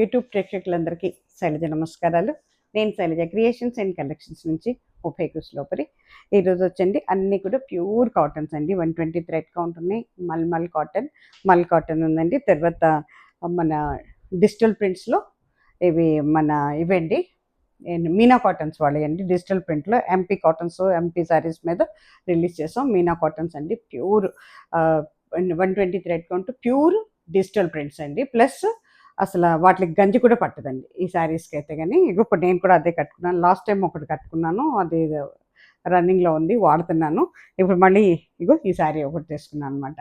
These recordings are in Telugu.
యూట్యూబ్ ప్రేక్షకులందరికీ శైలజ నమస్కారాలు. నేను శైలజ క్రియేషన్స్ అండ్ కలెక్షన్స్ నుంచి ఉభయకుస్ లోపరి. ఈరోజు వచ్చండి అన్నీ కూడా ప్యూర్ కాటన్స్ అండి. 120 థ్రెడ్ కౌంట్ ఉన్నాయి. మల్ కాటన్ ఉందండి. తర్వాత మన డిజిటల్ ప్రింట్స్లో ఇవి ఇవండి మీనా కాటన్స్ వాళ్ళండి. డిజిటల్ ప్రింట్లో ఎంపీ కాటన్స్, ఎంపీ శారీస్ మీద రిలీజ్ చేసాం. మీనా కాటన్స్ అండి, pure 120 thread count, pure digital prints అండి. ప్లస్ అసలు వాటికి గంజి కూడా పట్టదండి ఈ శారీస్కి అయితే. కానీ ఇప్పుడు నేను కూడా అదే కట్టుకున్నాను. లాస్ట్ టైం ఒకటి కట్టుకున్నాను, అది రన్నింగ్లో ఉంది, వాడుతున్నాను. ఇప్పుడు మళ్ళీ ఈ శారీ ఒకటి తీసుకున్నాను అనమాట.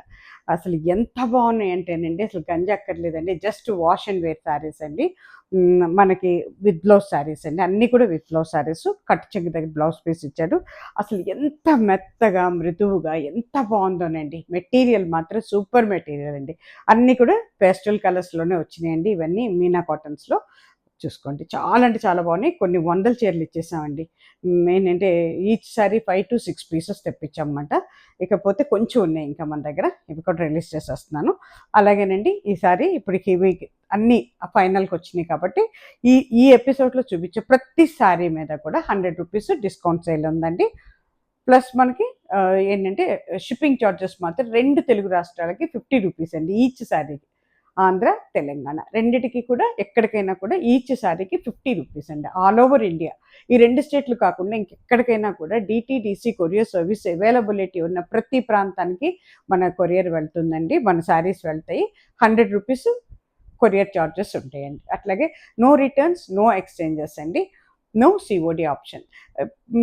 అసలు ఎంత బాగున్నాయి అంటేనండి, అసలు గంజి అక్కర్లేదండి. Just wash and wear saris అండి. మనకి విత్ బ్లౌజ్ శారీస్ అండి, అన్నీ కూడా విత్ బ్లౌజ్ శారీస్. కట్ చెంగు దగ్గర బ్లౌజ్ పీస్ ఇచ్చాడు. అసలు ఎంత మెత్తగా మృదువుగా ఎంత బాగుందోనండి. మెటీరియల్ మాత్రం సూపర్ మెటీరియల్ అండి. అన్నీ కూడా పేస్టల్ కలర్స్లోనే వచ్చినాయండి. ఇవన్నీ మీనా కాటన్స్లో చూసుకోండి. చాలా అంటే చాలా బాగున్నాయి. కొన్ని వందల చీరలు ఇచ్చేసామండి. ఏంటంటే ఈచ్ సారీ 5 to 6 పీసెస్ తెప్పించామన్నమాట. ఇకపోతే కొంచెం ఉన్నాయి ఇంకా మన దగ్గర, ఇవి కూడా రిలీజ్ చేసేస్తున్నాను. అలాగేనండి ఈసారి ఇప్పటికి ఇవి అన్నీ ఫైనల్కి వచ్చినాయి కాబట్టి ఈ ఎపిసోడ్లో చూపించే ప్రతి సారీ మీద కూడా 100 రూపీస్ డిస్కౌంట్ సేల్ ఉందండి. ప్లస్ మనకి ఏంటంటే షిప్పింగ్ ఛార్జెస్ మాత్రం 2 తెలుగు రాష్ట్రాలకి 50 రూపీస్ అండి ఈచ్ శారీకి. ఆంధ్ర, తెలంగాణ రెండిటికి కూడా ఎక్కడికైనా కూడా ఈచ్ శారీకి 50 రూపీస్ అండి, ఆల్ ఓవర్ ఇండియా. ఈ 2 స్టేట్లు కాకుండా ఇంకెక్కడికైనా కూడా డిటీడీసీ కొరియర్ సర్వీస్ అవైలబిలిటీ ఉన్న ప్రతి ప్రాంతానికి మన కొరియర్ వెళ్తుందండి. మన శారీస్ వెళ్తాయి. 100 రూపీస్ కొరియర్ ఛార్జెస్ ఉంటాయండి. అట్లాగే నో రిటర్న్స్, నో ఎక్స్చేంజెస్ అండి, నో సిఓడి ఆప్షన్.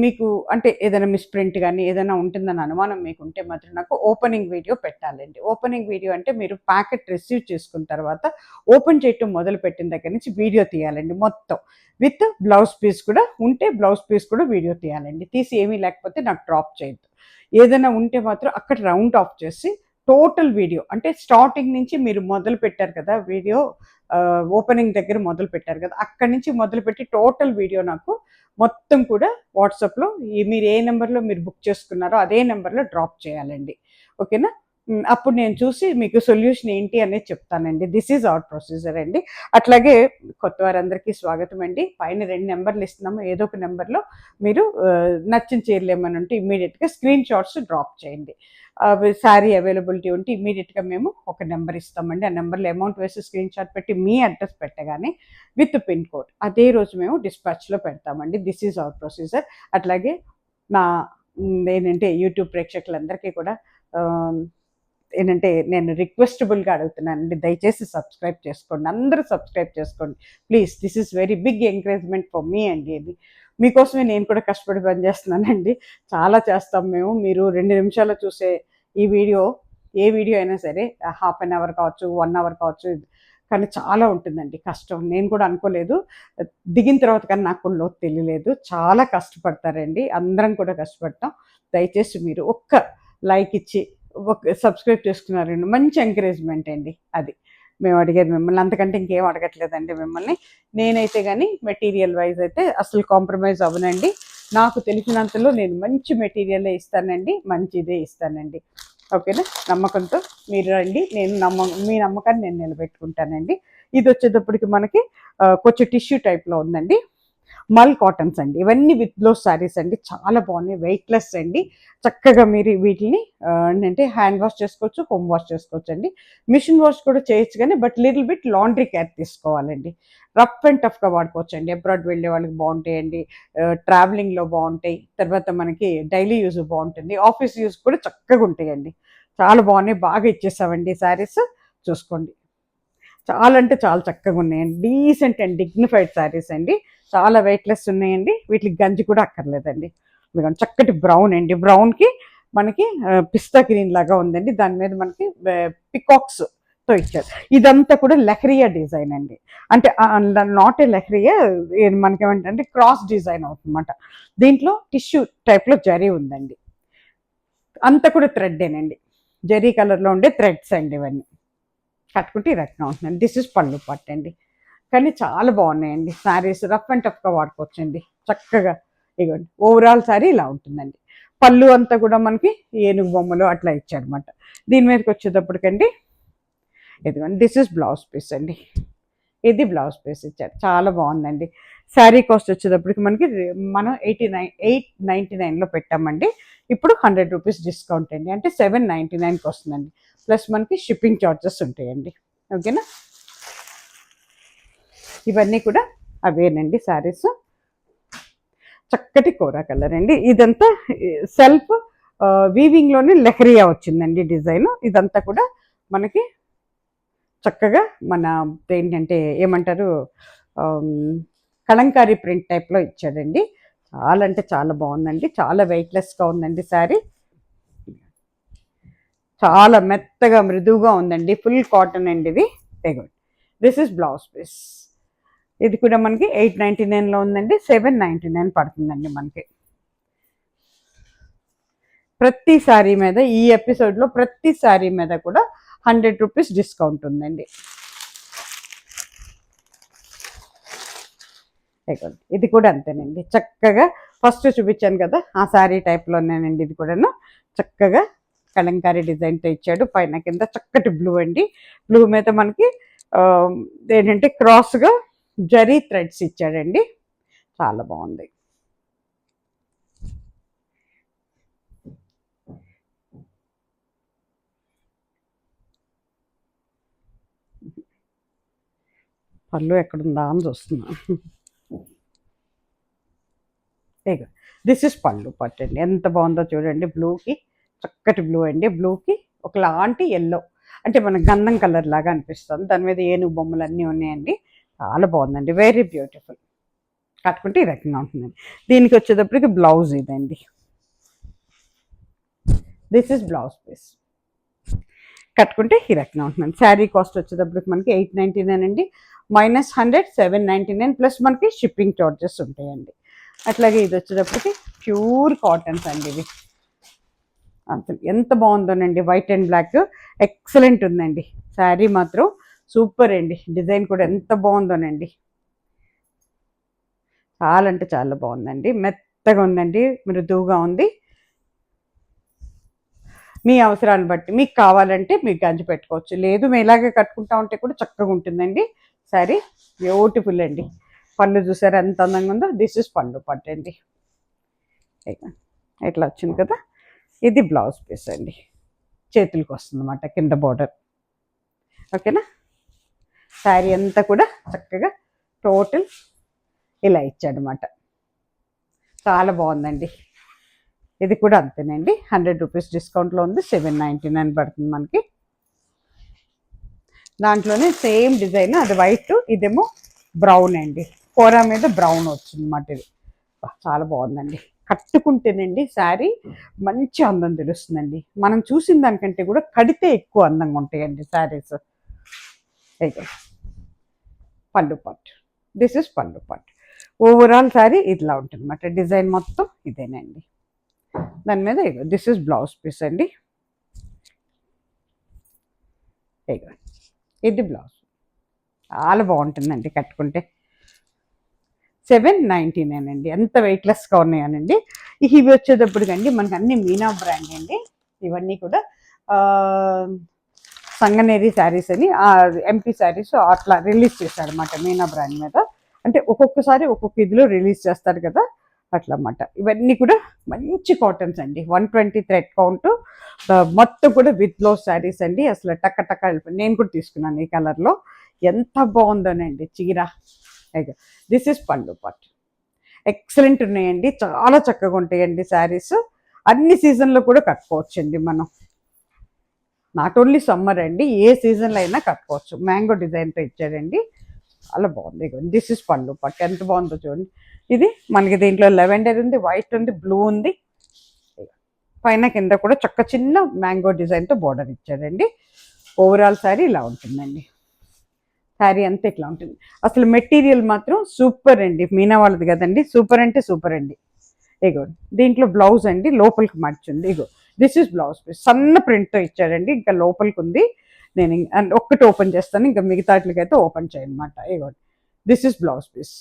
మీకు అంటే ఏదైనా మిస్ప్రింట్ కానీ ఏదైనా ఉంటుందని అనుమానం మీకు ఉంటే మాత్రం నాకు ఓపెనింగ్ వీడియో పెట్టాలండి. ఓపెనింగ్ వీడియో అంటే మీరు ప్యాకెట్ రిసీవ్ చేసుకున్న తర్వాత ఓపెన్ చేయటం మొదలు పెట్టిన దగ్గర నుంచి వీడియో తీయాలండి మొత్తం. విత్ బ్లౌజ్ పీస్ కూడా ఉంటే బ్లౌజ్ పీస్ కూడా వీడియో తీయాలండి. తీసి ఏమీ లేకపోతే నాకు డ్రాప్ చేయొద్దు. ఏదైనా ఉంటే మాత్రం అక్కడ రౌండ్ ఆఫ్ చేసి టోటల్ వీడియో అంటే స్టార్టింగ్ నుంచి మీరు మొదలు పెట్టారు కదా వీడియో, ఓపెనింగ్ దగ్గర మొదలు పెట్టారు కదా, అక్కడి నుంచి మొదలుపెట్టి టోటల్ వీడియో నాకు మొత్తం కూడా వాట్సాప్లో మీరు ఏ నెంబర్లో మీరు బుక్ చేసుకున్నారో అదే నెంబర్లో డ్రాప్ చేయాలండి. ఓకేనా? అప్పుడు నేను చూసి మీకు సొల్యూషన్ ఏంటి అనేది చెప్తానండి. దిస్ ఈజ్ అవర్ ప్రొసీజర్ అండి. అట్లాగే కొత్త వారందరికీ స్వాగతం అండి. పైన 2 నెంబర్లు ఇస్తున్నాము. ఏదో ఒక నెంబర్లో మీరు నచ్చిన చీరలు ఏమైనా ఉంటే ఇమ్మీడియట్గా స్క్రీన్ షాట్స్ డ్రాప్ చేయండి. శారీ అవైలబిలిటీ ఉంటే ఇమ్మీడియట్గా మేము ఒక నెంబర్ ఇస్తామండి. ఆ నెంబర్లో అమౌంట్ వేసి స్క్రీన్ షాట్ పెట్టి మీ అడ్రస్ పెట్టగానే విత్ పిన్ కోడ్ అదే రోజు మేము డిస్పాచ్లో పెడతామండి. This is our procedure. అట్లాగే నా ఏంటంటే యూట్యూబ్ ప్రేక్షకులందరికీ కూడా ఏంటంటే నేను రిక్వెస్టబుల్గా అడుగుతున్నానండి, దయచేసి సబ్స్క్రైబ్ చేసుకోండి. అందరూ సబ్స్క్రైబ్ చేసుకోండి please. This is very big encouragement for me అండి. ఇది మీకోసమే నేను కూడా కష్టపడి పనిచేస్తున్నానండి. చాలా చేస్తాం మేము. మీరు 2 నిమిషాలు చూసే ఈ వీడియో, ఏ వీడియో అయినా సరే హాఫ్ అన్ అవర్ కావచ్చు, 1 అవర్ కావచ్చు, కానీ చాలా ఉంటుందండి కష్టం. నేను కూడా అనుకోలేదు, దిగిన తర్వాత కానీ నాకు కూడా లోతు తెలియలేదు. చాలా కష్టపడతారండి, అందరం కూడా కష్టపడతాం. దయచేసి మీరు ఒక్క లైక్ ఇచ్చి ఒక సబ్స్క్రైబ్ చేసుకున్నారండి, మంచి ఎంకరేజ్మెంట్ అండి. అది మేము అడిగేది మిమ్మల్ని, అంతకంటే ఇంకేం అడగట్లేదండి మిమ్మల్ని. నేనైతే కానీ మెటీరియల్ వైజ్ అయితే అసలు కాంప్రమైజ్ అవ్వనండి. నాకు తెలిసినంతలో నేను మంచి మెటీరియలే ఇస్తానండి, మంచిదే ఇస్తానండి. ఓకేనా? నమ్మకంతో మీరు రండి. మీ నమ్మకాన్ని నేను నిలబెట్టుకుంటానండి. ఇది వచ్చేటప్పటికి మనకి కొంచెం టిష్యూ టైప్లో ఉందండి. మల్ కాటన్స్ అండి. ఇవన్నీ విత్ బ్లౌజ్ శారీస్ అండి. చాలా బాగున్నాయి, వెయిట్లెస్ అండి. చక్కగా మీరు వీటిని ఏంటంటే హ్యాండ్ వాష్ చేసుకోవచ్చు, హోమ్ వాష్ చేసుకోవచ్చు అండి. మిషన్ వాష్ కూడా చేయొచ్చు, కానీ but little bit laundry care తీసుకోవాలండి. రఫ్ అండ్ టఫ్గా వాడుకోవచ్చు అండి. అబ్రాడ్ వెళ్ళే వాళ్ళకి బాగుంటాయండి, ట్రావెలింగ్లో బాగుంటాయి, తర్వాత మనకి డైలీ యూజ్ బాగుంటుంది, ఆఫీస్ యూజ్ కూడా చక్కగా ఉంటాయండి. చాలా బాగున్నాయి, బాగా ఇచ్చేసామండి శారీస్. చూసుకోండి, చాలా అంటే చాలా చక్కగా ఉన్నాయండి. డీసెంట్ అండ్ డిగ్నిఫైడ్ శారీస్ అండి. చాలా వెయిట్లెస్ ఉన్నాయండి. వీటికి గంజి కూడా అక్కర్లేదండి. చక్కటి బ్రౌన్ అండి. బ్రౌన్కి మనకి పిస్తా గ్రీన్ లాగా ఉందండి. దాని మీద మనకి పికాక్స్ తో ఇచ్చారు. ఇదంతా కూడా లెహరియా డిజైన్ అండి. అంటే నాట్ ఏ లెహరియా, మనకేమంటే క్రాస్ డిజైన్ అవుతుందన్నమాట. దీంట్లో టిష్యూ టైప్లో జరీ ఉందండి. అంతా కూడా థ్రెడ్డేనండి. జరీ కలర్లో ఉండే థ్రెడ్స్ అండి. ఇవన్నీ కట్టుకుంటే ఈ రకంగా ఉంటుందండి. దిస్ ఇస్ పళ్ళు పట్టు అండి. కానీ చాలా బాగున్నాయండి శారీస్. రఫ్ అండ్ టఫ్గా వాడుకోవచ్చండి చక్కగా. ఇవ్వండి, ఓవరాల్ శారీ ఇలా ఉంటుందండి. పళ్ళు అంతా కూడా మనకి ఏనుగు బొమ్మలు అట్లా ఇచ్చారనమాట. దీని మీదకి వచ్చేటప్పటికండి ఇదిగోండి, దిస్ ఇస్ బ్లౌజ్ పీస్ అండి. ఇది బ్లౌజ్ పీస్ ఇచ్చారు, చాలా బాగుందండి. శారీ కాస్ట్ వచ్చేటప్పటికి మనకి మనం 899లో పెట్టామండి. ఇప్పుడు 100 రూపీస్ డిస్కౌంట్ అండి, అంటే 799కి వస్తుందండి. ప్లస్ మనకి షిప్పింగ్ చార్జెస్ ఉంటాయండి. ఓకేనా, ఇవన్నీ కూడా అవేనండి శారీస్. చక్కటి కోరా కలర్ అండి, ఇదంతా సెల్ఫ్ వీవింగ్లోనే లెహరియా వచ్చిందండి డిజైన్. ఇదంతా కూడా మనకి చక్కగా మన ఏంటంటే ఏమంటారు, కలంకారీ ప్రింట్ టైప్లో ఇచ్చాడండి. చాలా అంటే చాలా బాగుందండి, చాలా వెయిట్లెస్గా ఉందండి శారీ. చాలా మెత్తగా మృదువుగా ఉందండి, ఫుల్ కాటన్ అండి ఇది. This is blouse piece. ఇది కూడా మనకి 899లో ఉందండి, 799 పడుతుందండి మనకి. ప్రతి శారీ మీద ఈ ఎపిసోడ్లో ప్రతి శారీ మీద కూడా 100 రూపీస్ డిస్కౌంట్ ఉందండి. ఇది కూడా అంతేనండి, చక్కగా ఫస్ట్ చూపించాను కదా ఆ శారీ టైప్లోనేనండి. ఇది కూడాను చక్కగా కలంకారీ డిజైన్తో ఇచ్చాడు. పైన కింద చక్కటి బ్లూ అండి, బ్లూ మీద మనకి ఏంటంటే క్రాస్గా జరీ థ్రెడ్స్ ఇచ్చాడండి, చాలా బాగుంది. పళ్ళు ఎక్కడుందా అని చూస్తున్నా. దిస్ ఇస్ పళ్ళు పట్టండి, ఎంత బాగుందో చూడండి. బ్లూకి చక్కటి బ్లూ అండి, బ్లూకి ఒకలాంటి ఎల్లో, అంటే మన గంధం కలర్ లాగా అనిపిస్తుంది. దాని మీద ఏనుగు బొమ్మలు అన్నీ ఉన్నాయండి, చాలా బాగుందండి, వెరీ బ్యూటిఫుల్. కట్టుకుంటే ఈ రకంగా ఉంటుందండి. దీనికి వచ్చేటప్పటికి బ్లౌజ్ ఇదండి, దిస్ ఇస్ బ్లౌజ్ పీస్. కట్టుకుంటే ఈ రకంగా ఉంటుందండి. శారీ కాస్ట్ వచ్చేటప్పటికి మనకి 899 అండి, -100 799, ప్లస్ మనకి షిప్పింగ్ చార్జెస్ ఉంటాయండి. అట్లాగే ఇది వచ్చేటప్పటికి ప్యూర్ కాటన్స్ అండి, ఇవి అసలు ఎంత బాగుందోనండి. వైట్ అండ్ బ్లాక్ ఎక్సలెంట్ ఉందండి శారీ మాత్రం, సూపర్ అండి. డిజైన్ కూడా ఎంత బాగుందోనండి, చాలా అంటే చాలా బాగుందండి. మెత్తగా ఉందండి, మృదువుగా ఉంది. మీ అవసరాన్ని బట్టి మీకు కావాలంటే మీకు గంజి పెట్టుకోవచ్చు, లేదు మీ ఇలాగే కట్టుకుంటా ఉంటే కూడా చక్కగా ఉంటుందండి శారీ. బ్యూటిఫుల్ అండి. పళ్ళు చూసారా ఎంత అందంగా ఉందో, దిస్ ఇస్ పళ్ళు పట్టండి. ఇట్లా వచ్చింది కదా, ఇది బ్లౌజ్ పీస్ అండి, చేతులకు వస్తుంది అన్నమాట కింద బోర్డర్. ఓకేనా, శారీ అంతా కూడా చక్కగా టోటల్ ఇలా ఇచ్చాడనమాట, చాలా బాగుందండి. ఇది కూడా అంతేనండి, 100 రూపీస్ డిస్కౌంట్లో ఉంది, 799 పడుతుంది మనకి. దాంట్లోనే సేమ్ డిజైన్, అది వైట్, ఇదేమో బ్రౌన్ అండి. కోరా మీద బ్రౌన్ వచ్చింది అన్నమాట. ఇది చాలా బాగుందండి. కట్టుకుంటేనండి శారీ మంచి అందం తెలుస్తుందండి. మనం చూసిన దానికంటే కూడా కడితే ఎక్కువ అందంగా ఉంటాయండి శారీస్. అయితే పళ్ళు పట్టు, దిస్ ఇస్ పళ్ళు పట్టు. ఓవరాల్ శారీ ఇట్లా ఉంటుంది అన్నమాట, డిజైన్ మొత్తం ఇదేనండి. దాని మీద దిస్ ఇస్ బ్లౌజ్ పీస్ అండి. ఇది బ్లౌజ్, చాలా బాగుంటుందండి కట్టుకుంటే. 799 అండి, ఎంత వెయిట్లెస్గా ఉన్నాయనండి. ఇవి వచ్చేటప్పటికండి మనకి అన్ని మీనా బ్రాండ్ అండి. ఇవన్నీ కూడా సంగనేరి శారీస్ అని ఎంపీ శారీస్ అట్లా రిలీజ్ చేశాడు అనమాట మీనా బ్రాండ్ మీద. అంటే ఒక్కొక్కసారి ఒక్కొక్క ఇదిలో రిలీజ్ చేస్తారు కదా, అట్లా అన్నమాట. ఇవన్నీ కూడా మంచి కాటన్స్ అండి, 120 థ్రెడ్ కౌంట్, మొత్తం కూడా విత్ బ్లౌజ్ శారీస్ అండి. అసలు టక్క టక్క వెళ్ళిపోయి, నేను కూడా తీసుకున్నాను ఈ కలర్లో, ఎంత బాగుందోనండి చీర. అయితే దిస్ ఇస్ పళ్ళు పట్టు, ఎక్సలెంట్ ఉన్నాయండి, చాలా చక్కగా ఉంటాయండి శారీస్. అన్ని సీజన్లో కూడా కట్టుకోవచ్చండి మనం, నాట్ ఓన్లీ సమ్మర్ అండి, ఏ సీజన్లో అయినా కట్టుకోవచ్చు. మ్యాంగో డిజైన్తో ఇచ్చాడండి, చాలా బాగుంది. దిస్ ఇస్ పళ్ళు పట్టు, ఎంత బాగుందో చూడండి. ఇది మనకి దీంట్లో లెవెండర్ ఉంది, వైట్ ఉంది, బ్లూ ఉంది, పైన కింద కూడా చక్క చిన్న మ్యాంగో డిజైన్తో బోర్డర్ ఇచ్చాడండి. ఓవరాల్ శారీ ఇలా ఉంటుందండి. శారీ అంతా ఇట్లా ఉంటుంది. అసలు మెటీరియల్ మాత్రం సూపర్ అండి, మీనా వాళ్ళది కదండి, సూపర్ అంటే సూపర్ అండి. ఇగో దీంట్లో బ్లౌజ్ అండి, లోపలికి మర్చింది. ఇగో దిస్ ఇస్ బ్లౌజ్ పీస్, సన్న ప్రింట్తో ఇచ్చాడండి. ఇంకా లోపలికి ఉంది, నేను ఒక్కటి ఓపెన్ చేస్తాను, ఇంకా మిగతాట్లకైతే ఓపెన్ చేయనమాట. ఇగో దిస్ ఇస్ బ్లౌజ్ పీస్.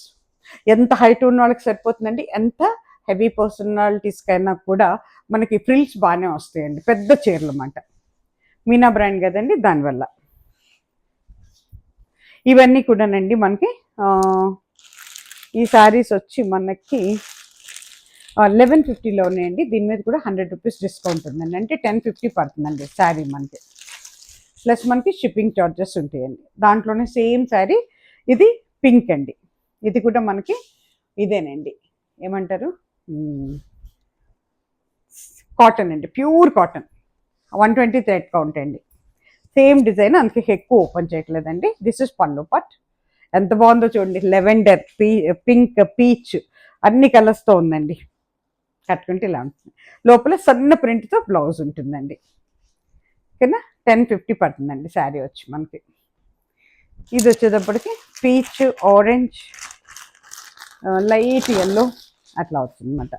ఎంత హైట్ ఉన్న వాళ్ళకి సరిపోతుందండి, ఎంత హెవీ పర్సనాలిటీస్కైనా కూడా మనకి ఫ్రిల్స్ బాగానే వస్తాయండి, పెద్ద చీరలు అన్నమాట. మీనా బ్రాండ్ కదండి, దానివల్ల. ఇవన్నీ కూడానండి మనకి ఈ శారీస్ వచ్చి మనకి 1150లో ఉన్నాయండి. దీని మీద కూడా 100 రూపీస్ డిస్కౌంట్ ఉందండి, అంటే 1050 పడుతుందండి శారీ మనకి. ప్లస్ మనకి షిప్పింగ్ చార్జెస్ ఉంటాయండి. దాంట్లోనే సేమ్ శారీ ఇది పింక్ అండి, ఇది కూడా మనకి ఇదేనండి, ఏమంటారు, కాటన్ అండి, ప్యూర్ కాటన్, 120 థ్రెడ్ కౌంట్ అండి. సేమ్ డిజైన్, అందుకే ఎక్కువ ఓపెన్ చేయట్లేదండి. దిస్ ఇస్ పళ్ళు పార్ట్. ఎంత బాగుందో చూడండి, లెవెండర్, పింక్, పీచ్ అన్ని కలర్స్తో ఉందండి. కట్టుకుంటే ఇలా ఉంటుంది. లోపల సన్న ప్రింట్తో బ్లౌజ్ ఉంటుందండి. ఓకేనా, 1050 పడుతుందండి శారీ వచ్చి మనకి. ఇది వచ్చేటప్పటికి పీచ్, ఆరెంజ్, లైట్ ఎల్లో అట్లా వస్తుంది అనమాట.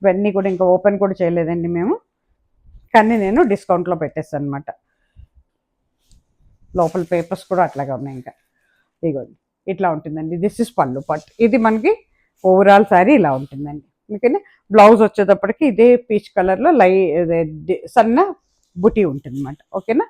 ఇవన్నీ కూడా ఇంకా ఓపెన్ కూడా చేయలేదండి మేము, కానీ నేను డిస్కౌంట్లో పెట్టేస్తాను అనమాట. లోపల పేపర్స్ కూడా అట్లాగే ఉన్నాయి. ఇంకా ఇదిగోండి ఇట్లా ఉంటుందండి. దిస్ ఇస్ పళ్ళు పార్ట్. ఇది మనకి ఓవరాల్ శారీ ఇలా ఉంటుందండి. అందుకని బ్లౌజ్ వచ్చేటప్పటికి ఇదే పీచ్ కలర్లో సన్న బుటీ ఉంటుంది అనమాట. ఓకేనా,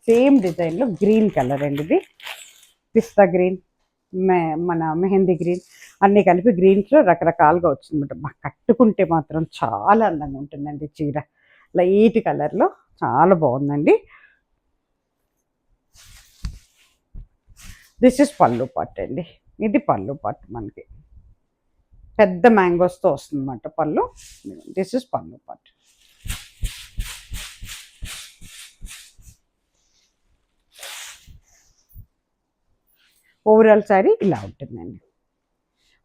సేమ్ డిజైన్లో గ్రీన్ కలర్ అండి, ఇది పిస్తా గ్రీన్, మన మెహందీ గ్రీన్ అన్నీ కలిపి గ్రీన్స్లో రకరకాలుగా వచ్చిందన్నమాట. కట్టుకుంటే మాత్రం చాలా అందంగా ఉంటుందండి చీర, లైట్ కలర్లో చాలా బాగుందండి. దిస్ ఇస్ పళ్ళు పార్ట్ అండి, ఇది పళ్ళు పార్ట్ మనకి పెద్ద మ్యాంగోస్తో వస్తుంది అన్నమాట పళ్ళు. దిస్ ఇస్ పళ్ళు పార్ట్. ఓవరాల్ శారీ ఇలా ఉంటుందండి.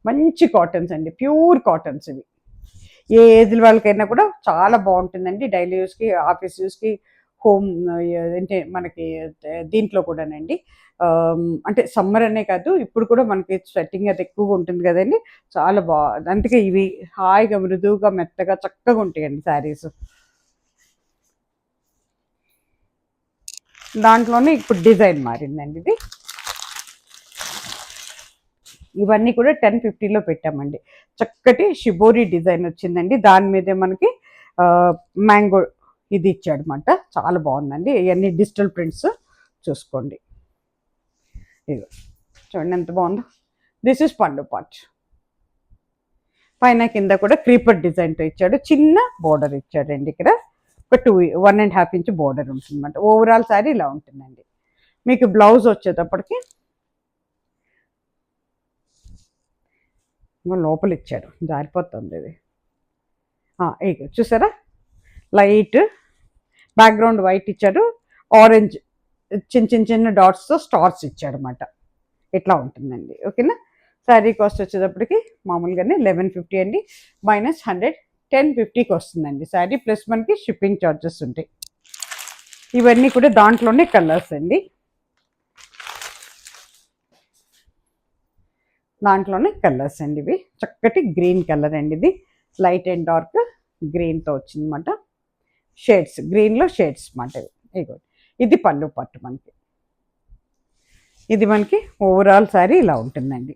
మంచి కాటన్స్ అండి, ప్యూర్ కాటన్స్ ఇవి. ఏ ఏజ్ వాళ్ళకైనా కూడా చాలా బాగుంటుందండి. డైలీ యూస్కి, ఆఫీస్ యూస్కి, హోమ్ అంటే మనకి దీంట్లో కూడానండి. అంటే సమ్మర్ అనే కాదు, ఇప్పుడు కూడా మనకి స్వెట్టింగ్ అది ఎక్కువగా ఉంటుంది కదండి, చాలా అందుకే ఇవి హాయిగా మృదువుగా మెత్తగా చక్కగా ఉంటాయండి శారీస్. దాంట్లోనే ఇప్పుడు డిజైన్ మారిందండి ఇది. ఇవన్నీ కూడా 1050లో పెట్టామండి. చక్కటి షిబోరి డిజైన్ వచ్చిందండి, దాని మీదే మనకి మ్యాంగో ఇది ఇచ్చాడనమాట. చాలా బాగుందండి. ఇవన్నీ డిజిటల్ ప్రింట్స్ చూసుకోండి. ఇది చూడండి ఎంత బాగుందో. దిస్ ఇస్ పళ్ళు పార్ట్. పైన కింద కూడా క్రీపర్ డిజైన్తో ఇచ్చాడు, చిన్న బోర్డర్ ఇచ్చాడండి. ఇక్కడ ఒక 1.5 ఇంచ్ బోర్డర్ ఉంటుంది అనమాట. ఓవరాల్ శారీ ఇలా ఉంటుందండి. మీకు బ్లౌజ్ వచ్చేటప్పటికి లోపల ఇచ్చాడు, జారిపోతుంది ఇది. చూసారా, లైట్ బ్యాక్గ్రౌండ్ వైట్ ఇచ్చాడు, ఆరెంజ్ చిన్న చిన్న చిన్న డాట్స్తో స్టార్స్ ఇచ్చాడు అనమాట. ఇట్లా ఉంటుందండి. ఓకేనా, శారీ కాస్ట్ వచ్చేటప్పటికి మామూలుగానే 1150 అండి, -100 1050కి వస్తుందండి శారీ. ప్లస్ మనకి షిప్పింగ్ ఛార్జెస్ ఉంటాయి. ఇవన్నీ కూడా దాంట్లోనే కలర్స్ అండి, దాంట్లోనే కలర్స్ అండి. ఇవి చక్కటి గ్రీన్ కలర్ అండి, ఇది లైట్ అండ్ డార్క్ గ్రీన్తో వచ్చిందన్నమాట. షేడ్స్, గ్రీన్లో షేడ్స్ అన్నమాట ఇవి. ఇది పళ్ళు పట్టు మనకి. ఇది మనకి ఓవరాల్ శారీ ఇలా ఉంటుందండి.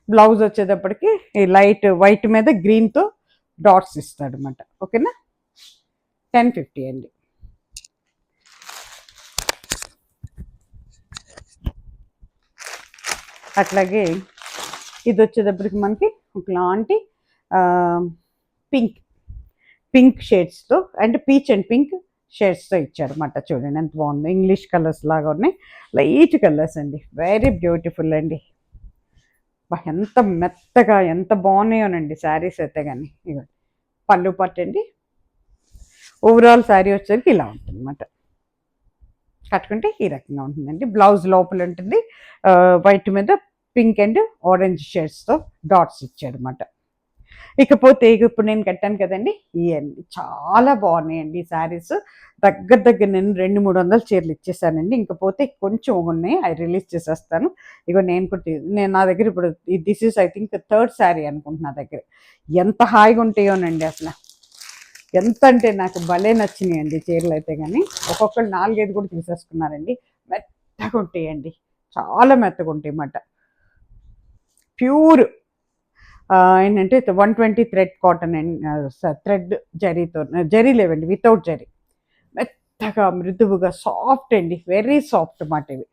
బ్లౌజ్ వచ్చేటప్పటికి ఈ లైట్ వైట్ మీద గ్రీన్తో డాట్స్ ఇస్తాడు అనమాట. ఓకేనా, 1050 అండి. అట్లాగే ఇది వచ్చేటప్పటికి మనకి ఒకలాంటి పింక్ షేడ్స్తో, అంటే పీచ్ అండ్ పింక్ షేడ్స్తో ఇచ్చాడు అనమాట. చూడండి ఎంత బాగుంది, ఇంగ్లీష్ కలర్స్ లాగా ఉన్నాయి, లైట్ కలర్స్ అండి, వెరీ బ్యూటిఫుల్ అండి. ఎంత మెత్తగా ఎంత బాగున్నాయోనండి శారీస్ అయితే. కానీ ఇక పళ్ళు పట్టండి. ఓవరాల్ శారీ వచ్చేసరికి ఇలా ఉంటుంది అన్నమాట. కట్టుకుంటే ఈ రకంగా ఉంటుందండి. బ్లౌజ్ లోపల ఉంటుంది, వైట్ మీద పింక్ అండ్ ఆరెంజ్ షేడ్స్తో డాట్స్ ఇచ్చాడు అనమాట. ఇకపోతే ఇప్పుడు నేను కట్టాను కదండి, ఇవన్నీ చాలా బాగున్నాయండి ఈ శారీస్. దగ్గర నేను 200-300 చీరలు ఇచ్చేసానండి. ఇంకపోతే కొంచెం ఉన్నాయి, అవి రిలీజ్ చేసేస్తాను. ఇగో నేను నా దగ్గర ఇప్పుడు this is I think 3rd sari అనుకుంటున్నా దగ్గర. ఎంత హాయిగా ఉంటాయోనండి అసలు. ఎంత అంటే నాకు భలే నచ్చినాయండి చీరలు అయితే. కానీ ఒక్కొక్కరు 4, 5 కూడా తీసేసుకున్నారండి. మెత్తగా ఉంటాయండి, చాలా మెత్తగా ఉంటాయి అన్నమాట. ప్యూర్ ఏంటంటే 120 థ్రెడ్ కాటన్ అండ్ థ్రెడ్ జరీతో, జరీ లేవండి, వితౌట్ జరీ. మెత్తగా మృదువుగా సాఫ్ట్ అండి, వెరీ సాఫ్ట్ అన్నమాట ఇవి.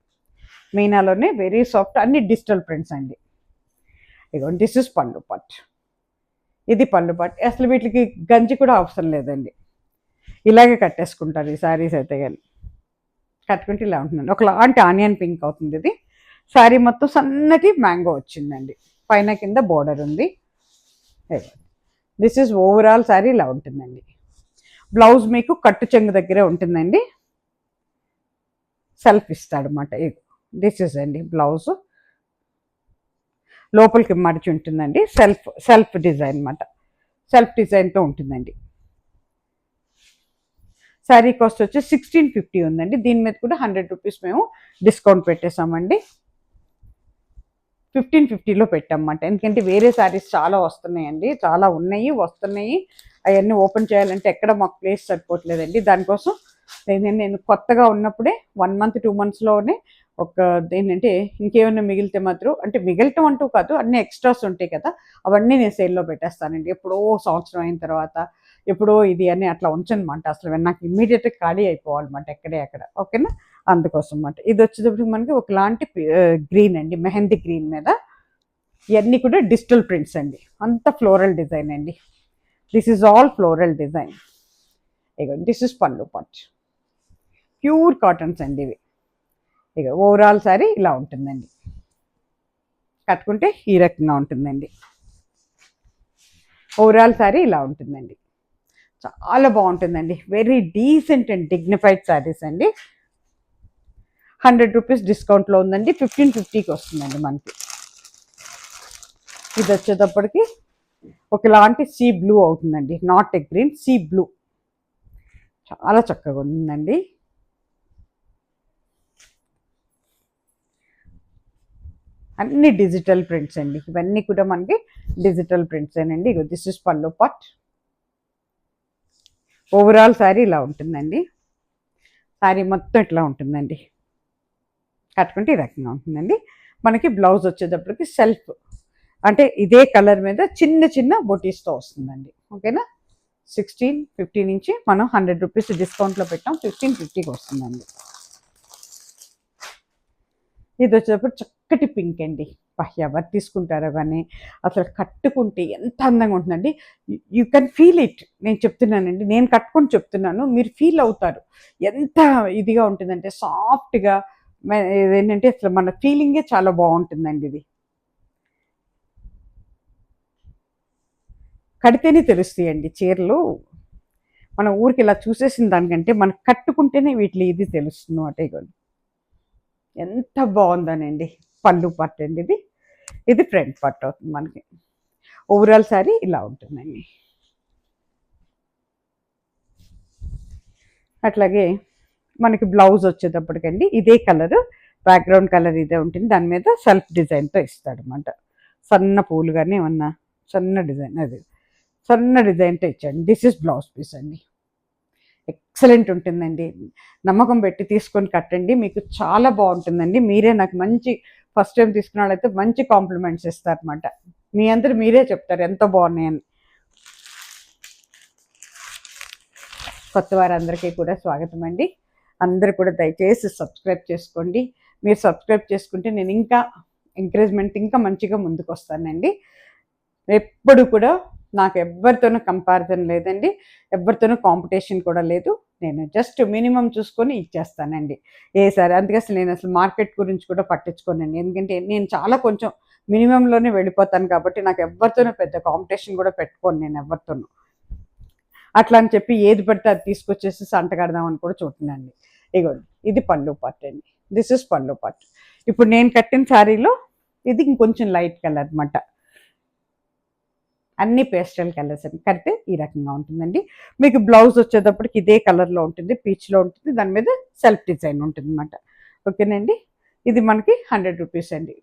మీనాలోనే వెరీ సాఫ్ట్, అన్ని డిజిటల్ ప్రింట్స్ అండి. ఇదిగోండి, దిస్ ఇస్ పళ్ళు పాట్. ఇది పళ్ళు పాట్. అసలు వీటికి గంజి కూడా అవసరం లేదండి, ఇలాగే కట్టేసుకుంటారు ఈ శారీస్ అయితే. కానీ కట్టుకుంటే ఇలా ఉంటుందండి, ఒకలాంటి ఆనియన్ పింక్ అవుతుంది ఇది. శారీ మొత్తం సన్నటి మ్యాంగో వచ్చిందండి, పైన కింద బోర్డర్ ఉంది. దిస్ ఈజ్ ఓవరాల్ శారీ ఇలా ఉంటుందండి. బ్లౌజ్ మీకు కట్టు చెంగు దగ్గరే ఉంటుందండి, సెల్ఫ్ ఇస్తాడు అన్నమాట. దిస్ ఇస్ అండి బ్లౌజ్, లోపలికి మడిచి ఉంటుందండి. సెల్ఫ్ డిజైన్ అన్నమాట, సెల్ఫ్ డిజైన్తో ఉంటుందండి. శారీ కాస్ట్ వచ్చి 1650 ఉందండి. దీని మీద కూడా 100 రూపీస్ మేము డిస్కౌంట్ పెట్టేసామండి. 1550లో పెట్టామన్నమాట. ఎందుకంటే వేరే శారీస్ చాలా వస్తున్నాయండి, చాలా ఉన్నాయి, వస్తున్నాయి. అవన్నీ ఓపెన్ చేయాలంటే ఎక్కడ మాకు ప్లేస్ సరిపోవట్లేదండి. దానికోసం నేను కొత్తగా ఉన్నప్పుడే 1 మంత్ 2 మంత్స్లోనే ఒక ఏంటంటే ఇంకేమైనా మిగిలితే మాత్రం, అంటే మిగలటం అంటూ కాదు, అన్ని ఎక్స్ట్రాస్ ఉంటాయి కదా, అవన్నీ నేను సేల్లో పెట్టేస్తానండి. ఎప్పుడో సంవత్సరం అయిన తర్వాత, ఎప్పుడో ఇది అని అట్లా ఉంచనమాట. అసలు నాకు ఇమ్మీడియట్గా ఖాళీ అయిపోవాలన్నమాట ఎక్కడే అక్కడ. ఓకేనా, అందుకోసం అన్నమాట. ఇది వచ్చేటప్పటికి మనకి ఒకలాంటి గ్రీన్ అండి, మెహందీ గ్రీన్ మీద. ఇవన్నీ కూడా డిజిటల్ ప్రింట్స్ అండి, అంత ఫ్లోరల్ డిజైన్ అండి. This is all floral design. ఇక దిస్ ఇస్ పళ్ళు పాట్, ప్యూర్ కాటన్స్ అండి ఇవి. ఇక ఓవరాల్ శారీ ఇలా ఉంటుందండి, కట్టుకుంటే ఈ రకంగా ఉంటుందండి. ఓవరాల్ శారీ ఇలా ఉంటుందండి, చాలా బాగుంటుందండి. Very decent and dignified saris అండి. 100 రూపీస్ డిస్కౌంట్లో ఉందండి, 1550కి వస్తుందండి మనకి. ఇది వచ్చేటప్పటికి ఒకలాంటి సీ బ్లూ అవుతుందండి, not a green, sea blue. చాలా చక్కగా ఉందండి. అన్ని డిజిటల్ ప్రింట్స్ అండి, ఇవన్నీ కూడా మనకి డిజిటల్ ప్రింట్స్ ఏనండి. ఇగో దిస్ ఇస్ పళ్ళు పాట్. ఓవరాల్ శారీ ఇలా ఉంటుందండి, శారీ మొత్తం ఇట్లా ఉంటుందండి, కట్టుకుంటే ఈ రకంగా ఉంటుందండి. మనకి బ్లౌజ్ వచ్చేటప్పటికి సెల్ఫ్, అంటే ఇదే కలర్ మీద చిన్న చిన్న బొటీస్తో వస్తుందండి. ఓకేనా, 1650 నుంచి మనం 100 రూపీస్ డిస్కౌంట్లో పెట్టాం, 1550కి వస్తుందండి. ఇది వచ్చేటప్పుడు చక్కటి పింక్ అండి, ఎవరు తీసుకుంటారో కానీ అసలు కట్టుకుంటే ఎంత అందంగా ఉంటుందండి. You can feel it. నేను చెప్తున్నానండి, నేను కట్టుకొని చెప్తున్నాను, మీరు ఫీల్ అవుతారు ఎంత ఇదిగా ఉంటుందంటే, సాఫ్ట్గా. ఏంటంటే అసలు మన ఫీలింగే చాలా బాగుంటుందండి. ఇది కడితేనే తెలుస్తాయండి చీరలు, మన ఊరికి ఇలా చూసేసిన దానికంటే మనం కట్టుకుంటేనే వీటిలో ఇది తెలుస్తుంది అన్నమాట. ఎంత బాగుందనండి, పళ్ళు పార్ట్ అండి ఇది. ఇది ఫ్రంట్ పార్ట్ అవుతుంది మనకి. ఓవరాల్ శారీ ఇలా ఉంటుందండి. అట్లాగే మనకి బ్లౌజ్ వచ్చేటప్పటికండి ఇదే కలర్, బ్యాక్గ్రౌండ్ కలర్ ఇదే ఉంటుంది, దాని మీద సెల్ఫ్ డిజైన్తో ఇస్తాడు అనమాట. సన్న పూలు కానీ ఏమన్నా సన్న డిజైన్, అది సన్న డిజైన్తో ఇచ్చాడు. దిస్ ఇస్ బ్లౌజ్ పీస్ అండి, ఎక్సలెంట్ ఉంటుందండి. నమ్మకం పెట్టి తీసుకొని కట్టండి, మీకు చాలా బాగుంటుందండి. మీరే నాకు మంచి ఫస్ట్ టైం తీసుకున్న వాళ్ళైతే మంచి కాంప్లిమెంట్స్ ఇస్తారన్నమాట. మీ అందరూ మీరే చెప్తారు ఎంత బాగున్నాయని. కొత్త వారందరికీ కూడా స్వాగతం అండి. అందరూ కూడా దయచేసి సబ్స్క్రైబ్ చేసుకోండి. మీరు సబ్స్క్రైబ్ చేసుకుంటే నేను ఇంకా ఎంకరేజ్మెంట్, ఇంకా మంచిగా ముందుకు వస్తానండి. ఎప్పుడు కూడా నాకు ఎవరితోనూ కంపారిజన్ లేదండి, ఎవరితోనూ కాంపిటీషన్ కూడా లేదు. నేను జస్ట్ మినిమం చూసుకొని ఇచ్చేస్తానండి ఏసారి. అందుకే అసలు నేను అసలు మార్కెట్ గురించి కూడా పట్టించుకోనండి, ఎందుకంటే నేను చాలా కొంచెం మినిమంలోనే వెళ్ళిపోతాను కాబట్టి నాకు ఎవరితోనూ పెద్ద కాంపిటీషన్ కూడా పెట్టుకోను నేను ఎవరితోనూ. అట్లా అని చెప్పి ఏది పడితే అది తీసుకొచ్చేసి సంటగడదామని కూడా చూస్తున్నాండి. ఇగోండి, ఇది పళ్ళు పార్ట్ అండి, దిస్ ఇస్ పళ్ళు పార్ట్. ఇప్పుడు నేను కట్టిన శారీలో ఇది ఇంకొంచెం లైట్ కలర్ అనమాట, అన్ని పేస్టల్ కలర్స్ అని కడితే ఈ రకంగా ఉంటుందండి. మీకు బ్లౌజ్ వచ్చేటప్పటికి ఇదే కలర్లో ఉంటుంది, పీచ్లో ఉంటుంది, దాని మీద సెల్ఫ్ డిజైన్ ఉంటుంది అనమాట. ఓకేనండి, ఇది మనకి 100 రూపీస్ అండి,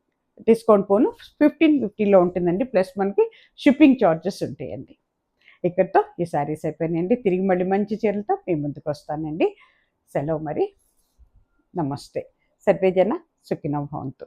డిస్కౌంట్ పోను 1550లో ఉంటుందండి. ప్లస్ మనకి షిప్పింగ్ ఛార్జెస్ ఉంటాయండి. ఇక్కడితో ఈ శారీస్ అయిపోయినాయండి. తిరిగి మళ్ళీ మంచి చీరలతో మీ ముందుకు వస్తానండి. సెలవు మరి. నమస్తే. సర్వే జన సుఖినో భవంతు.